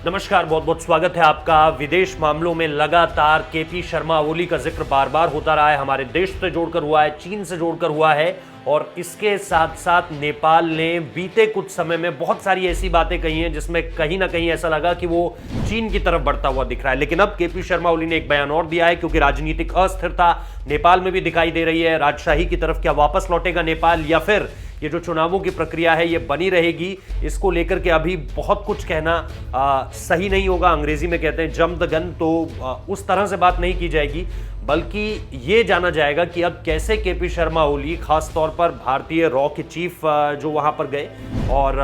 नमस्कार, बहुत बहुत स्वागत है आपका। विदेश मामलों में लगातार केपी शर्मा ओली का जिक्र बार बार होता रहा है। हमारे देश से जोड़कर हुआ है, चीन से जोड़कर हुआ है और इसके साथ साथ नेपाल ने बीते कुछ समय में बहुत सारी ऐसी बातें कही हैं जिसमें कहीं ना कहीं ऐसा लगा कि वो चीन की तरफ बढ़ता हुआ दिख रहा है। लेकिन अब केपी शर्मा ओली ने एक बयान और दिया है, क्योंकि राजनीतिक अस्थिरता नेपाल में भी दिखाई दे रही है। राजशाही की तरफ क्या वापस लौटेगा नेपाल, या फिर ये जो चुनावों की प्रक्रिया है ये बनी रहेगी, इसको लेकर के अभी बहुत कुछ कहना सही नहीं होगा। अंग्रेजी में कहते हैं जंप द गन, तो उस तरह से बात नहीं की जाएगी, बल्कि ये जाना जाएगा कि अब कैसे केपी शर्मा ओली खास तौर पर भारतीय रॉ के चीफ जो वहां पर गए और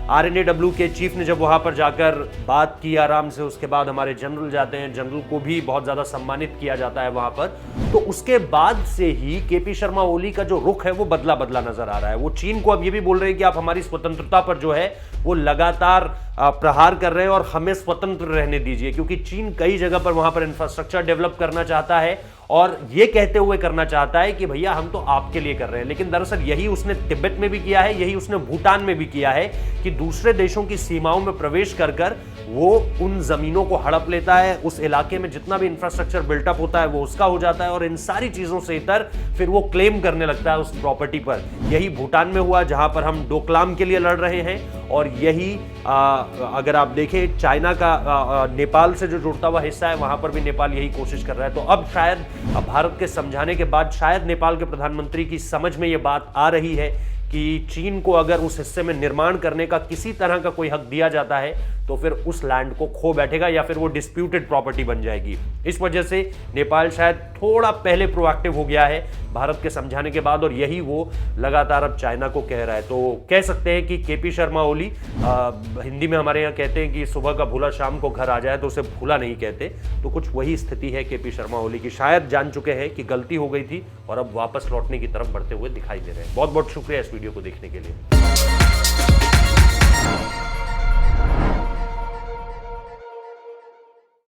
आरएनएडब्ल्यू के चीफ ने जब वहां पर जाकर बात की आराम से, उसके बाद हमारे जनरल जाते हैं, जनरल को भी बहुत ज्यादा सम्मानित किया जाता है वहां पर, तो उसके बाद से ही केपी शर्मा ओली का जो रुख है वो बदला बदला नजर आ रहा है। वो चीन को अब ये भी बोल रहे हैं कि आप हमारी स्वतंत्रता पर जो है वो लगातार प्रहार कर रहे हैं और हमें स्वतंत्र रहने दीजिए, क्योंकि चीन कई जगह पर वहां पर इंफ्रास्ट्रक्चर डेवलप करना चाहता है और ये कहते हुए करना चाहता है कि भैया हम तो आपके लिए कर रहे हैं। लेकिन दरअसल यही उसने तिब्बत में भी किया है, यही उसने भूटान में भी किया है कि दूसरे देशों की सीमाओं में प्रवेश कर कर वो उन जमीनों को हड़प लेता है। उस इलाके में जितना भी इंफ्रास्ट्रक्चर बिल्टअप होता है वो उसका हो जाता है और इन सारी चीजों से इतर फिर वो क्लेम करने लगता है उस प्रॉपर्टी पर। यही भूटान में हुआ जहां पर हम डोकलाम के लिए लड़ रहे हैं, और यही अगर आप देखें चाइना का नेपाल से जो जुड़ता हुआ हिस्सा है वहां पर भी नेपाल यही कोशिश कर रहा है। तो अब शायद भारत के समझाने के बाद शायद नेपाल के प्रधानमंत्री की समझ में यह बात आ रही है कि चीन को अगर उस हिस्से में निर्माण करने का किसी तरह का कोई हक दिया जाता है तो फिर उस लैंड को खो बैठेगा या फिर वो डिस्प्यूटेड प्रॉपर्टी बन जाएगी। इस वजह से नेपाल शायद थोड़ा पहले प्रोएक्टिव हो गया है भारत के समझाने के बाद, और यही वो लगातार अब चाइना को कह रहा है। तो कह सकते हैं कि केपी शर्मा ओली, हिंदी में हमारे यहाँ कहते हैं कि सुबह का भूला शाम को घर आ जाए, तो उसे भूला नहीं कहते। तो कुछ वही स्थिति है केपी शर्मा ओली की। शायद जान चुके हैं कि गलती हो गई थी और अब वापस लौटने की तरफ बढ़ते हुए दिखाई दे रहे हैं। बहुत बहुत शुक्रिया इस वीडियो को देखने के लिए।